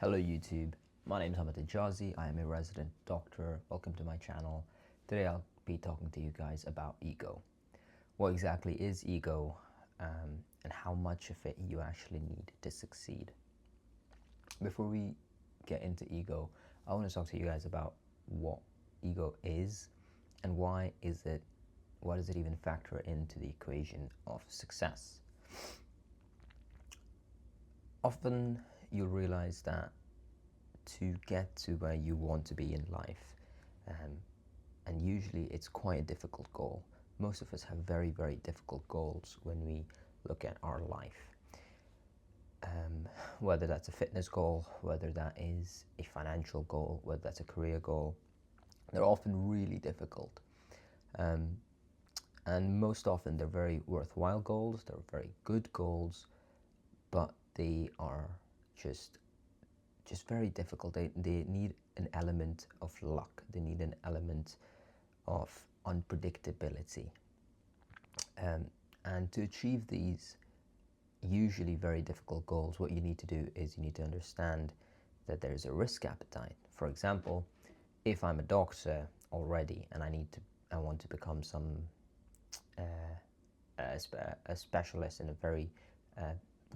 Hello YouTube, my name is Dr Hejazi. I am a resident doctor. Welcome to my channel. Today I'll be talking to you guys about ego. What exactly is ego and how much of it you actually need to succeed. Before we get into ego, I want to talk to you guys about what ego is and why does it even factor into the equation of success. Often you'll realize that to get to where you want to be in life, and usually it's quite a difficult goal. Most of us have very, very difficult goals when we look at our life. Whether that's a fitness goal, whether that is a financial goal, whether that's a career goal, they're often really difficult. And most often they're very worthwhile goals, they're very good goals, but they are just very difficult. They need an element of luck. They need an element of unpredictability. And to achieve these usually very difficult goals, what you need to do is you need to understand that there's a risk appetite. For example, if I'm a doctor already and I want to become a specialist in a very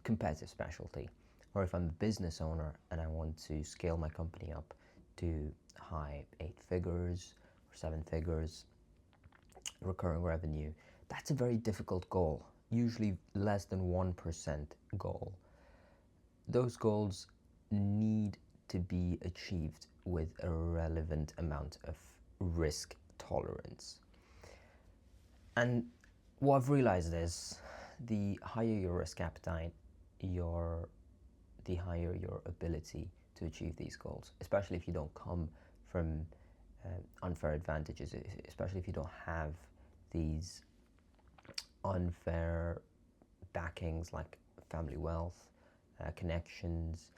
competitive specialty, or if I'm a business owner and I want to scale my company up to high 8 figures or 7 figures recurring revenue, that's a very difficult goal, usually less than 1% goal. Those goals need to be achieved with a relevant amount of risk tolerance. And what I've realized is the higher your risk appetite, the higher your ability to achieve these goals, especially if you don't come from unfair advantages, especially if you don't have these unfair backings like family wealth, connections,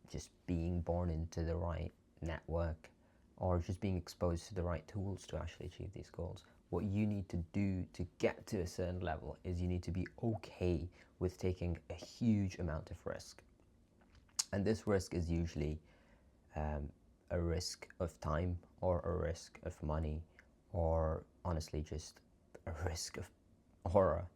just being born into the right network, or just being exposed to the right tools to actually achieve these goals. What you need to do to get to a certain level is you need to be okay with taking a huge amount of risk. And this risk is usually a risk of time, or a risk of money, or honestly just a risk of aura.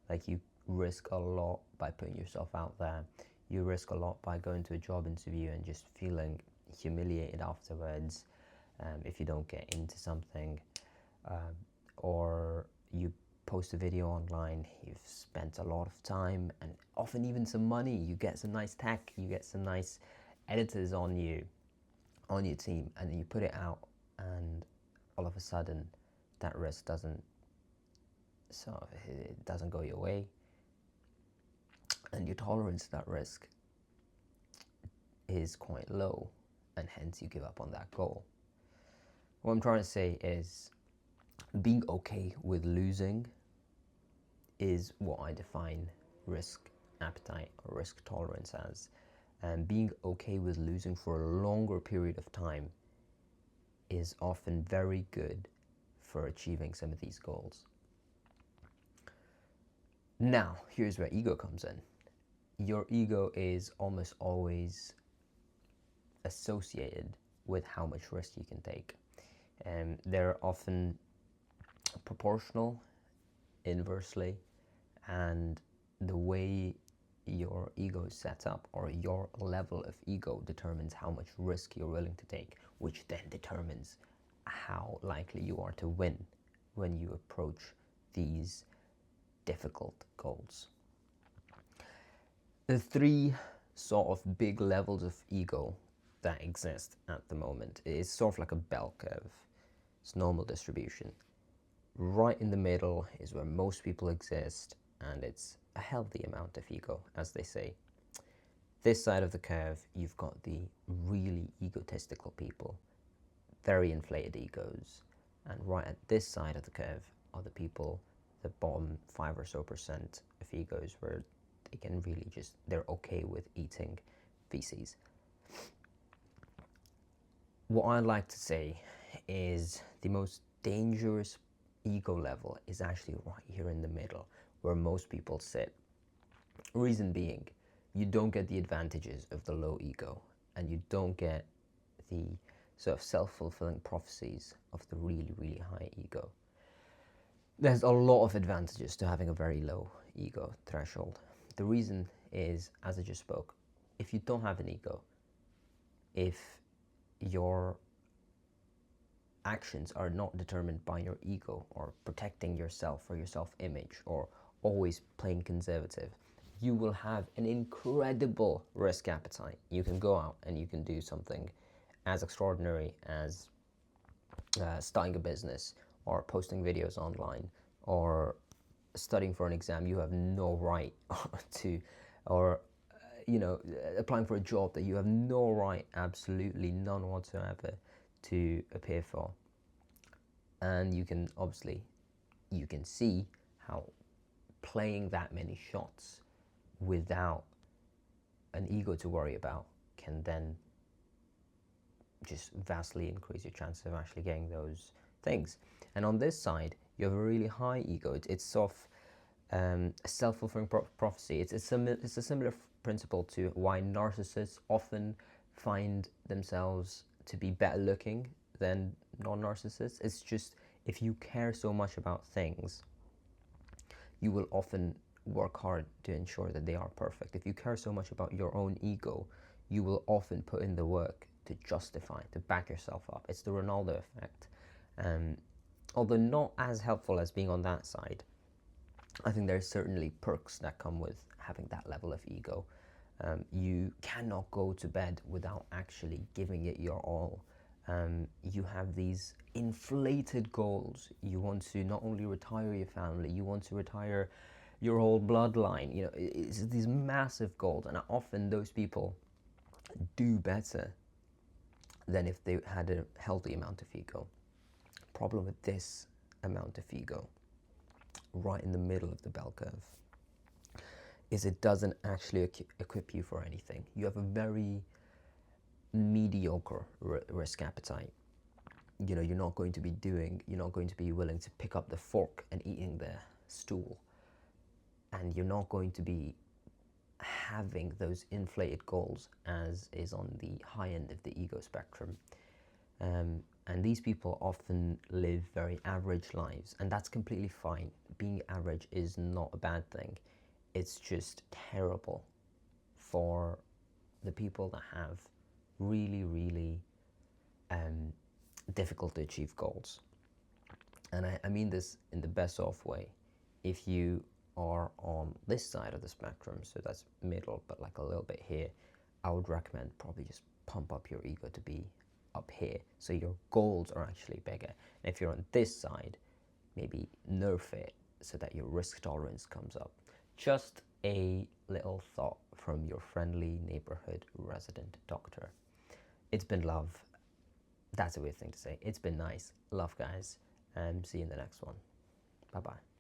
Like, you risk a lot by putting yourself out there. You risk a lot by going to a job interview and just feeling humiliated afterwards if you don't get into something, or you post a video online, you've spent a lot of time and often even some money, you get some nice tech, you get some nice editors on your team, and then you put it out and all of a sudden that risk doesn't go your way, and your tolerance to that risk is quite low, and hence you give up on that goal. What I'm trying to say is being okay with losing is what I define risk appetite or risk tolerance as. And being okay with losing for a longer period of time is often very good for achieving some of these goals. Now, here's where ego comes in. Your ego is almost always associated with how much risk you can take. They're often proportional inversely, and the way your ego is set up, or your level of ego, determines how much risk you're willing to take, which then determines how likely you are to win when you approach these difficult goals. The three sort of big levels of ego that exist at the moment is sort of like a bell curve. It's normal distribution. Right in the middle is where most people exist, and it's a healthy amount of ego, as they say. This side of the curve, you've got the really egotistical people, very inflated egos, and right at this side of the curve are the people, the bottom 5 or so percent of egos, where they can really they're okay with eating feces. What I like to say is the most dangerous ego level is actually right here in the middle, where most people sit. Reason being, you don't get the advantages of the low ego. and you don't get the sort of self-fulfilling prophecies of the really, really high ego. There's a lot of advantages to having a very low ego threshold. The reason is, as I just spoke, if you don't have an ego, if your actions are not determined by your ego or protecting yourself or your self-image or always playing conservative, you will have an incredible risk appetite. You can go out and you can do something as extraordinary as starting a business or posting videos online or studying for an exam you have no right to, or applying for a job that you have no right, absolutely none whatsoever, to appear for. And you can see how playing that many shots without an ego to worry about can then just vastly increase your chances of actually getting those things. And on this side, you have a really high ego. It's sort of a self-fulfilling prophecy. It's a similar principle to why narcissists often find themselves to be better looking than non-narcissists. It's just, if you care so much about things, you will often work hard to ensure that they are perfect. If you care so much about your own ego, you will often put in the work to justify, to back yourself up. It's the Ronaldo effect. Although not as helpful as being on that side, I think there's certainly perks that come with having that level of ego. You cannot go to bed without actually giving it your all. You have these inflated goals. You want to not only retire your family, you want to retire your whole bloodline. It's these massive goals, and often those people do better than if they had a healthy amount of ego. Problem with this amount of ego, right in the middle of the bell curve, is it doesn't actually equip you for anything. You have a very mediocre risk appetite. You're not going to be willing to pick up the fork and eating the stool, and you're not going to be having those inflated goals as is on the high end of the ego spectrum. And these people often live very average lives, and that's completely fine. Being average is not a bad thing. It's just terrible for the people that have really, really difficult to achieve goals. And I mean this in the best of way. If you are on this side of the spectrum, so that's middle, but like a little bit here, I would recommend probably just pump up your ego to be up here, so your goals are actually bigger. And if you're on this side, maybe nerf it so that your risk tolerance comes up. Just a little thought from your friendly neighborhood resident doctor. It's been love. That's a weird thing to say. It's been nice. Love, guys, and see you in the next one. Bye-bye.